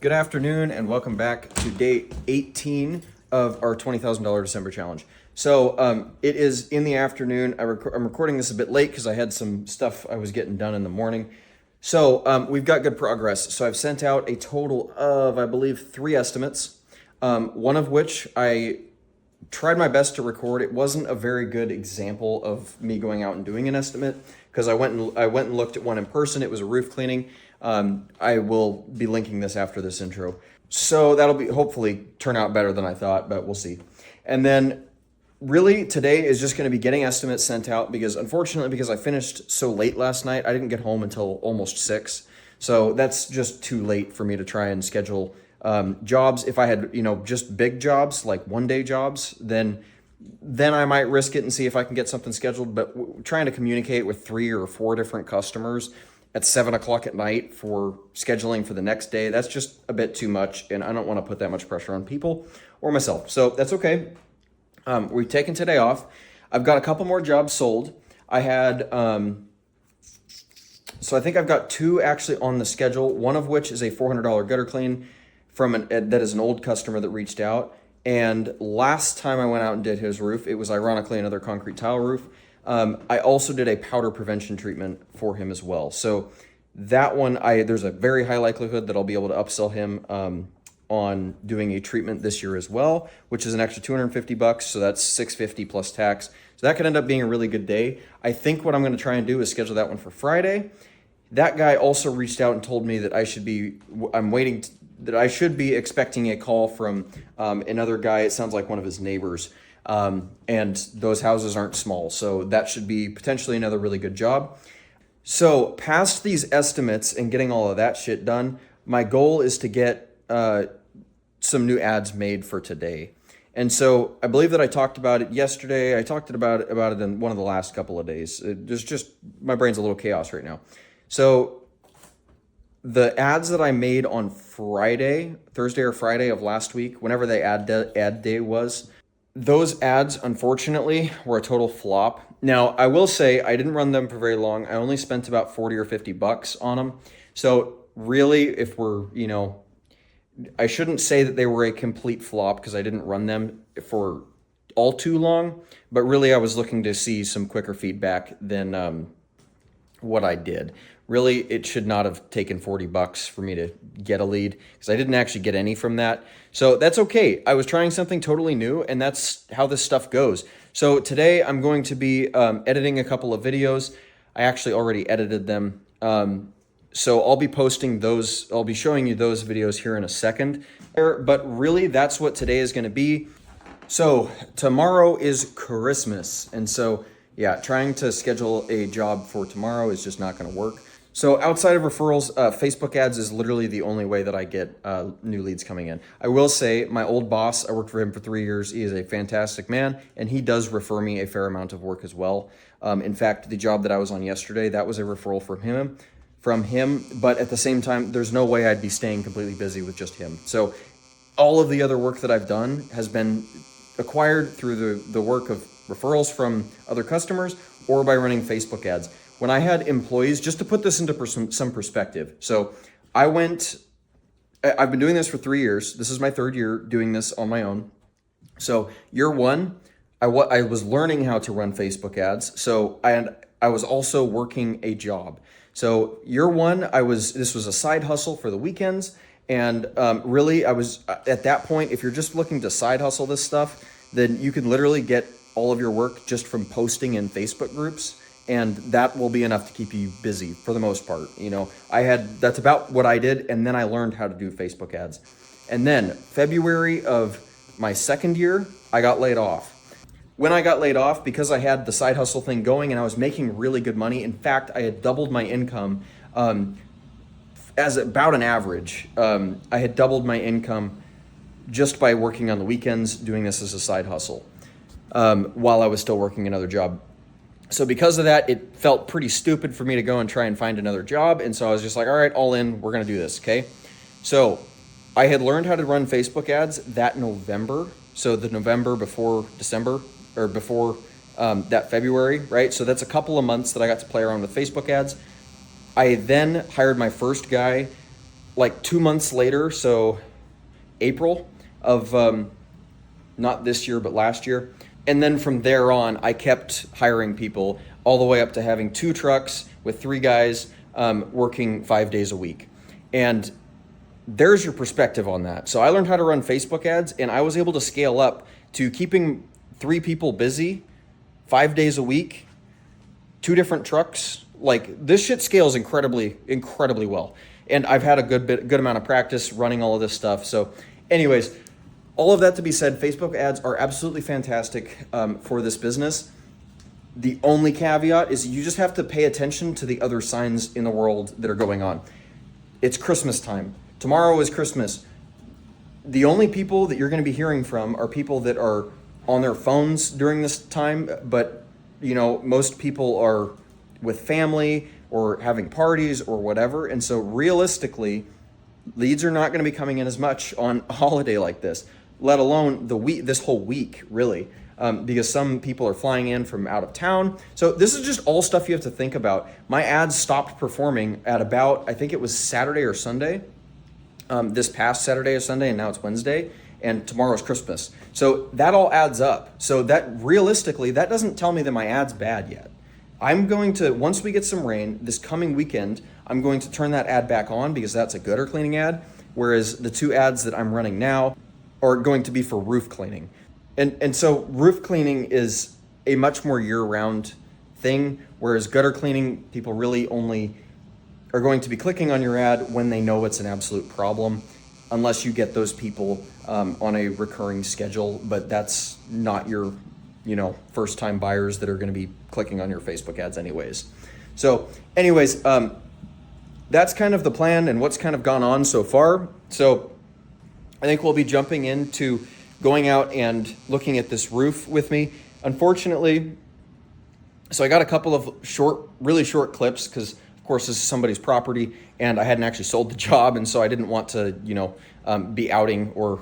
Good afternoon and welcome back to day 18 of our $20,000 December challenge. So it is in the afternoon. I'm recording this a bit late because I had some stuff I was getting done in the morning. So we've got good progress. So I've sent out a total of, I believe, 3 estimates, one of which I tried my best to record. It wasn't a very good example of me going out and doing an estimate because I went and looked at one in person. It was a roof cleaning. I will be linking this after this intro. So that'll be hopefully turn out better than I thought, but we'll see. And then really today is just going to be getting estimates sent out because unfortunately, because I finished so late last night, I didn't get home until almost 6. So that's just too late for me to try and schedule jobs. If I had, just big jobs, like one-day jobs, then I might risk it and see if I can get something scheduled. But trying to communicate with 3 or 4 different customers at 7 o'clock at night for scheduling for the next day, that's just a bit too much, and I don't want to put that much pressure on people or myself. So that's okay. We've taken today off. I've got a couple more jobs sold. I had, so I think I've got 2 actually on the schedule, one of which is a $400 gutter clean that is an old customer that reached out. And last time I went out and did his roof, it was ironically another concrete tile roof. I also did a powder prevention treatment for him as well. So that one, there's a very high likelihood that I'll be able to upsell him on doing a treatment this year as well, which is an extra $250. So that's $650 plus tax. So that could end up being a really good day. I think what I'm going to try and do is schedule that one for Friday. That guy also reached out and told me that I should be expecting a call from another guy. It sounds like one of his neighbors. And those houses aren't small, so that should be potentially another really good job. So past these estimates and getting all of that shit done, my goal is to get some new ads made for today. And so I believe that I talked about it yesterday. I talked about it in one of the last couple of days. My brain's a little chaos right now. So the ads that I made on Thursday or Friday of last week, whenever the ad day was, those ads, unfortunately, were a total flop. Now, I will say I didn't run them for very long. I only spent about $40 or $50 on them. So really, if we're, I shouldn't say that they were a complete flop because I didn't run them for all too long. But really, I was looking to see some quicker feedback than what I did. Really, it should not have taken $40 for me to get a lead because I didn't actually get any from that. So that's okay. I was trying something totally new, and that's how this stuff goes. So today I'm going to be editing a couple of videos. I actually already edited them. So I'll be posting those. I'll be showing you those videos here in a second. But really, that's what today is going to be. So tomorrow is Christmas. And so, yeah, trying to schedule a job for tomorrow is just not going to work. So outside of referrals, Facebook ads is literally the only way that I get new leads coming in. I will say my old boss, I worked for him for 3 years. He is a fantastic man, and he does refer me a fair amount of work as well. In fact, the job that I was on yesterday, that was a referral from him. But at the same time, there's no way I'd be staying completely busy with just him. So all of the other work that I've done has been acquired through the work of referrals from other customers or by running Facebook ads. When I had employees, just to put this into some perspective, so I've been doing this for 3 years. This is my 3rd year doing this on my own. So year 1, I was learning how to run Facebook ads. So I was also working a job. So year 1, this was a side hustle for the weekends. And really, I was at that point, if you're just looking to side hustle this stuff, then you can literally get all of your work just from posting in Facebook groups. And that will be enough to keep you busy for the most part. That's about what I did. And then I learned how to do Facebook ads. And then February of my 2nd year, I got laid off. When I got laid off, because I had the side hustle thing going and I was making really good money. In fact, I had doubled my income as about an average. I had doubled my income just by working on the weekends, doing this as a side hustle while I was still working another job. So because of that, it felt pretty stupid for me to go and try and find another job. And so I was just like, all right, all in, we're going to do this, okay? So I had learned how to run Facebook ads that November. So the November before December or before that February, right? So that's a couple of months that I got to play around with Facebook ads. I then hired my first guy like 2 months later, so April of not this year, but last year. And then from there on, I kept hiring people all the way up to having 2 trucks with 3 guys working 5 days a week. And there's your perspective on that. So I learned how to run Facebook ads, and I was able to scale up to keeping 3 people busy 5 days a week, 2 different trucks. Like, this shit scales incredibly well. And I've had a good amount of practice running all of this stuff. So anyways, all of that to be said, Facebook ads are absolutely fantastic for this business. The only caveat is you just have to pay attention to the other signs in the world that are going on. It's Christmas time. Tomorrow is Christmas. The only people that you're going to be hearing from are people that are on their phones during this time, but most people are with family or having parties or whatever. And so realistically, leads are not going to be coming in as much on a holiday like this, let alone this whole week, really, because some people are flying in from out of town. So this is just all stuff you have to think about. My ads stopped performing at about, I think it was Saturday or Sunday, this past Saturday or Sunday, and now it's Wednesday, and tomorrow's Christmas. So that all adds up. So that realistically, that doesn't tell me that my ad's bad yet. I'm going to, once we get some rain this coming weekend, I'm going to turn that ad back on because that's a gutter cleaning ad, whereas the 2 ads that I'm running now are going to be for roof cleaning. And so roof cleaning is a much more year-round thing, whereas gutter cleaning, people really only are going to be clicking on your ad when they know it's an absolute problem, unless you get those people on a recurring schedule, but that's not your first-time buyers that are going to be clicking on your Facebook ads anyways. So anyways, that's kind of the plan and what's kind of gone on so far. So I think we'll be jumping into going out and looking at this roof with me. Unfortunately, so I got a couple of really short clips because, of course, this is somebody's property and I hadn't actually sold the job, and so I didn't want to, be outing or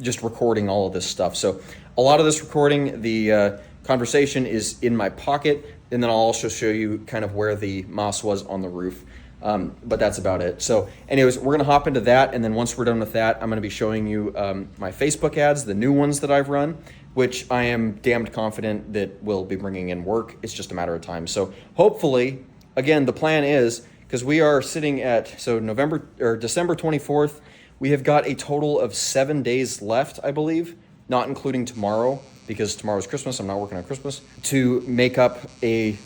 just recording all of this stuff. So a lot of this recording, the conversation is in my pocket, and then I'll also show you kind of where the moss was on the roof. But that's about it. So anyways, we're going to hop into that. And then once we're done with that, I'm going to be showing you my Facebook ads, the new ones that I've run, which I am damned confident that will be bringing in work. It's just a matter of time. So hopefully, again, the plan is, because we are sitting at, December 24th, we have got a total of 7 days left, I believe, not including tomorrow, because tomorrow's Christmas. I'm not working on Christmas, to make up I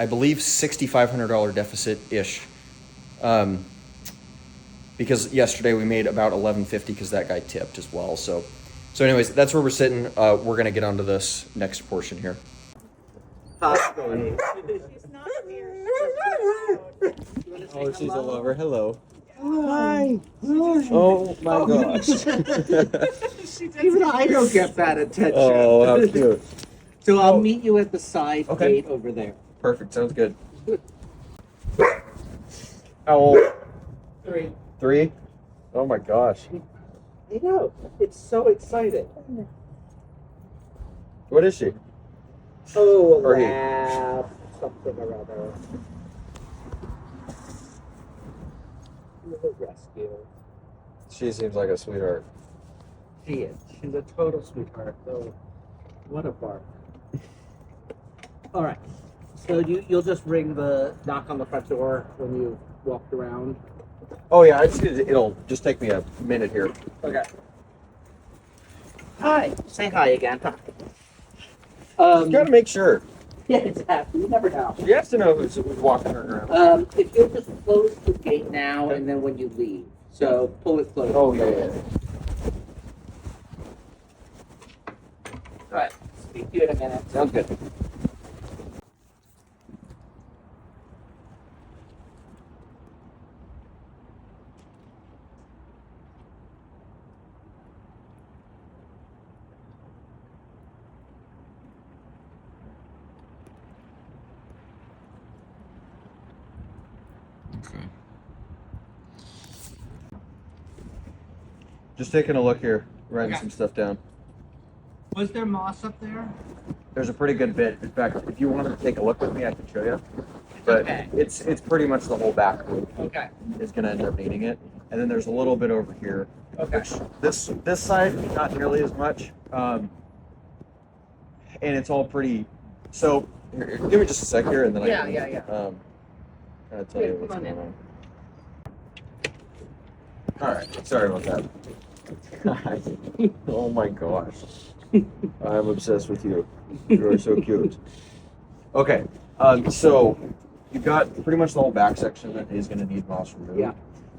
believe, $6,500 deficit-ish. Because yesterday we made about $1,150 because that guy tipped as well. So anyways, that's where we're sitting. We're going to get onto this next portion here. Possibly. She's not here. Oh, she's a lover. Hello. Hi. Oh my gosh. Even I don't get that attention. Oh, how cute. So I'll meet you at the side Okay. gate over there. Perfect. Sounds good. How old? 3. 3? Oh my gosh. I know. It's so exciting. What is she? Oh, Or he. lab. Something or other. A rescue. She seems like a sweetheart. She is. She's a total sweetheart. So, what a bark. All right. So you'll just ring the knock on the front door when you walked around. Oh yeah, it'll just take me a minute here. Okay. Hi. Say hi again. You gotta make sure. Yeah, exactly. You never know. You have to know who's walking around. If you'll just close the gate now, and then when you leave, so pull it closed. Oh yeah. All right. Speak to you in a minute. Sounds good. Okay. Just taking a look here, writing some stuff down. Was there moss up there? There's a pretty good bit. In fact, if you wanted to take a look with me, I could show you. But Okay. it's pretty much the whole back roof Okay. is going to end up needing it. and then there's a little bit over here. Okay. Which this side, not nearly as much. And it's all pretty. So here, give me just a sec here, and then Yeah. I'll tell you what's going on. All right, sorry about that. Oh my gosh, I'm obsessed with you. You are so cute. Okay, so you've got pretty much the whole back section that is going to need moss removed. Yeah.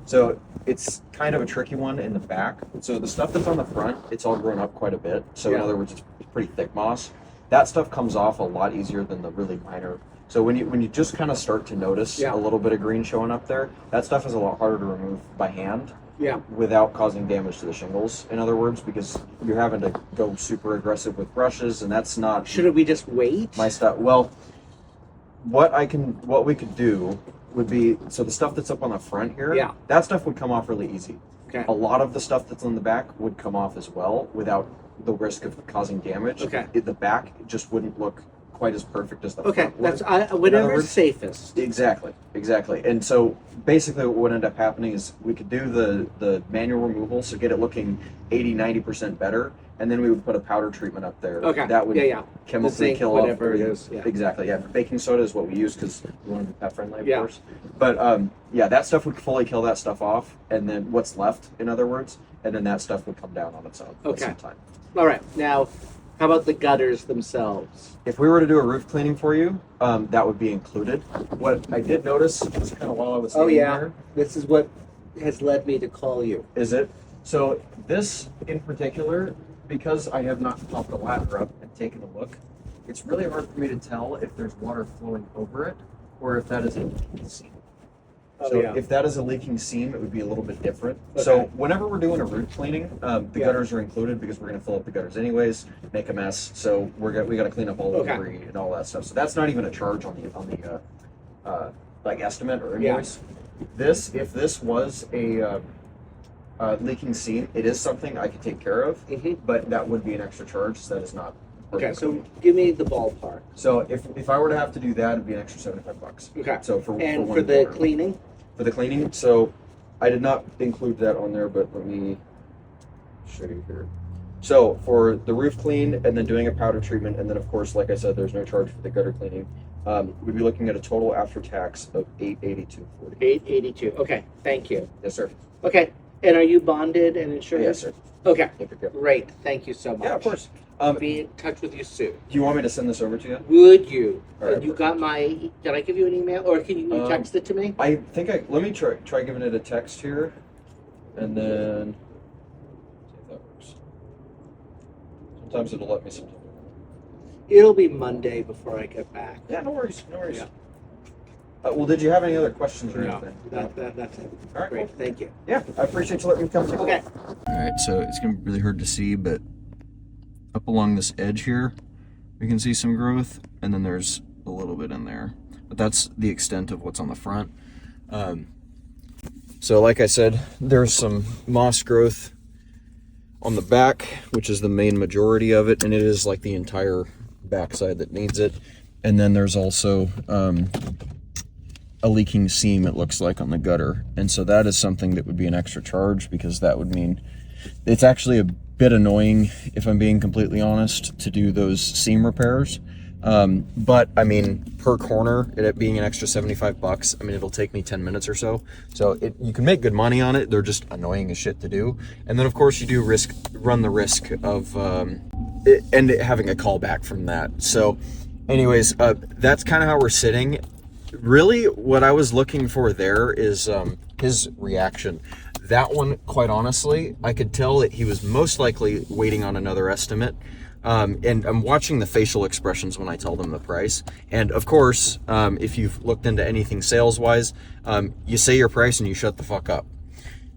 So it's kind of a tricky one in the back. So the stuff that's on the front, it's all grown up quite a bit. So in Yeah. other words, it's pretty thick moss. That stuff comes off a lot easier than the really minor. So when you just kind of start to notice Yeah. a little bit of green showing up there, that stuff is a lot harder to remove by hand Yeah. without causing damage to the shingles. In other words, because you're having to go super aggressive with brushes, and that's not Shouldn't we just wait? my stuff. Well, what we could do would be, so the stuff that's up on the front here, Yeah. that stuff would come off really easy. Okay. A lot of the stuff that's on the back would come off as well without the risk of causing damage. Okay. The back just wouldn't look quite as perfect as the Okay. front would. That's whatever's words- safest. Exactly. And so basically what would end up happening is we could do the manual removal, so get it looking 80-90% better, and then we would put a powder treatment up there. Okay. That would Yeah. chemically zinc, kill whatever off it is, yeah. Exactly. Yeah. Baking soda is what we use because we want to be pet friendly, of Yeah. course. But yeah, that stuff would fully kill that stuff off, and then what's left, in other words, and then that stuff would come down on its own with Okay. some time. All right. Now, how about the gutters themselves? If we were to do a roof cleaning for you, that would be included. What I did notice, just kind of while I was Oh standing yeah. there, This is what has led me to call you. is it? So this in particular, because I have not popped the ladder up and taken a look, it's really hard for me to tell if there's water flowing over it or if that is a leaking seam. Oh, So yeah. if that is a leaking seam, it would be a little bit different. So Okay. whenever we're doing a roof cleaning, the Yeah. gutters are included because we're going to fill up the gutters anyways, make a mess. So we got to clean up all the Okay. debris and all that stuff. So that's not even a charge on the like estimate or Yeah. invoice. If this was a leaking seam, it is something I could take care of, Mm-hmm. but that would be an extra charge. So that is not. Okay. So give me the ballpark. So if I were to have to do that, it'd be an extra $75. Okay. So for And one for the corner. cleaning. For the cleaning, so I did not include that on there, but let me show you here. So for the roof clean and then doing a powder treatment, and then of course, like I said, there's no charge for the gutter cleaning. We'd be looking at a total after tax of $882.40. 882. Okay. Thank you. Yes, sir. Okay. And are you bonded and insured? Yes, sir. Okay. Yep, yep, yep. Great. Thank you so much. Yeah, of course. I'll be in touch with you soon. Do you want me to send this over to you? Would you? All right, You got my? Did I give you an email, or can you text it to me? I think let me try giving it a text here, and then see if that works. Sometimes it'll let me. Sometimes. It'll be Monday before I get back. Yeah, no worries, no worries. Yeah. Well, did you have any other questions or No, anything? that's it. All right, Great. cool. Thank you. Yeah, I appreciate you letting me come. Okay. All right, so it's gonna be really hard to see, but up along this edge here, we can see some growth, and then there's a little bit in there. But that's the extent of what's on the front. So like I said, there's some moss growth on the back, which is the main majority of it, and it is like the entire backside that needs it. And then there's also a leaking seam, it looks like, on the gutter. And so that is something that would be an extra charge, because that would mean it's actually a bit annoying, if I'm being completely honest, to do those seam repairs. But I mean, per corner, it being an extra $75, I mean, it'll take me 10 minutes or so. So you can make good money on it. They're just annoying as shit to do. And then of course you do run the risk of having a callback from that. So anyways, that's kind of how we're sitting. Really, what I was looking for there is his reaction. That one, quite honestly, I could tell that he was most likely waiting on another estimate. And I'm watching the facial expressions when I tell them the price. And of course, if you've looked into anything sales-wise, you say your price and you shut the fuck up.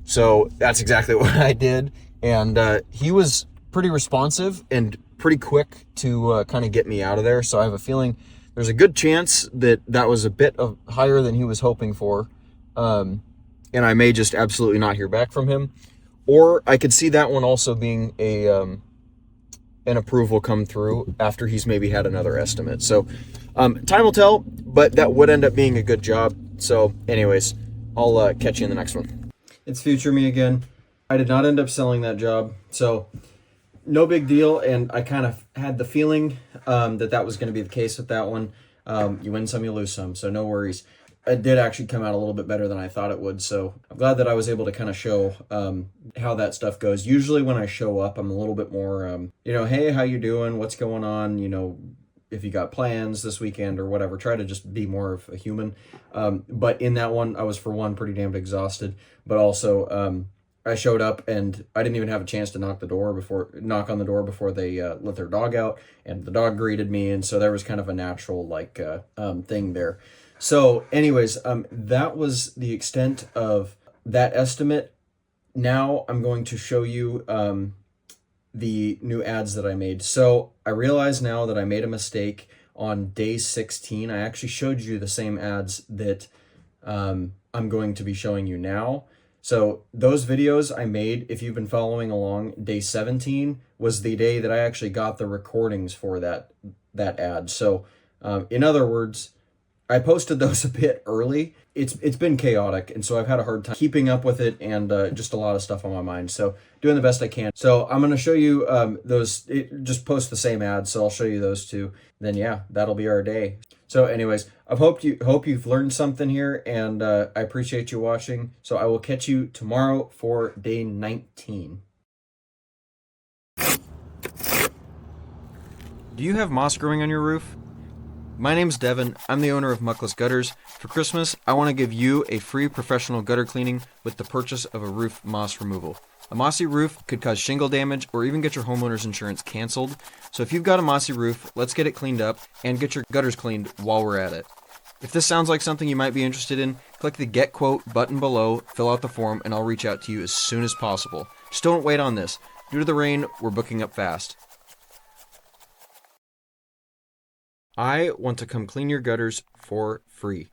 So that's exactly what I did. And he was pretty responsive and pretty quick to kind of get me out of there. So I have a feeling there's a good chance that that was a bit higher than he was hoping for. And I may just absolutely not hear back from him. Or I could see that one also being an approval come through after he's maybe had another estimate. So time will tell, but that would end up being a good job. So anyways, I'll catch you in the next one. It's future me again. I did not end up selling that job, so no big deal. And I kind of had the feeling that was going to be the case with that one. You win some, you lose some, so no worries. It did actually come out a little bit better than I thought it would, so I'm glad that I was able to kind of show how that stuff goes. Usually when I show up, I'm a little bit more, hey, how you doing? What's going on? If you got plans this weekend or whatever, try to just be more of a human. But in that one, I was, for one, pretty damn exhausted, but also I showed up and I didn't even have a chance to knock on the door before they let their dog out, and the dog greeted me, and so there was kind of a natural thing there. So anyways, that was the extent of that estimate. Now I'm going to show you the new ads that I made. So I realize now that I made a mistake on day 16. I actually showed you the same ads that I'm going to be showing you now. So those videos I made, if you've been following along, day 17 was the day that I actually got the recordings for that ad. So in other words, I posted those a bit early. It's been chaotic, and so I've had a hard time keeping up with it, and just a lot of stuff on my mind. So doing the best I can. So I'm going to show you just post the same ads, so I'll show you those two. Then yeah, that'll be our day. So anyways, I hope you've learned something here, and I appreciate you watching. So I will catch you tomorrow for day 19. Do you have moss growing on your roof? My name's Devin. I'm the owner of Muckless Gutters. For Christmas, I want to give you a free professional gutter cleaning with the purchase of a roof moss removal. A mossy roof could cause shingle damage or even get your homeowner's insurance canceled. So if you've got a mossy roof, let's get it cleaned up and get your gutters cleaned while we're at it. If this sounds like something you might be interested in, click the Get Quote button below, fill out the form, and I'll reach out to you as soon as possible. Just don't wait on this. Due to the rain, we're booking up fast. I want to come clean your gutters for free.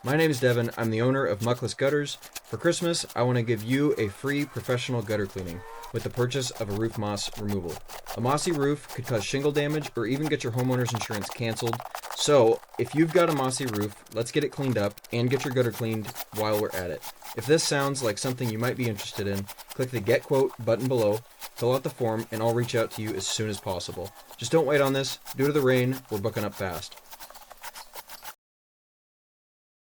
My name is Devin. I'm the owner of Muckless Gutters. For Christmas, I want to give you a free professional gutter cleaning with the purchase of a roof moss removal. A mossy roof could cause shingle damage or even get your homeowner's insurance canceled. So, if you've got a mossy roof, let's get it cleaned up and get your gutter cleaned while we're at it. If this sounds like something you might be interested in, click the Get Quote button below, fill out the form, and I'll reach out to you as soon as possible. Just don't wait on this. Due to the rain, we're booking up fast.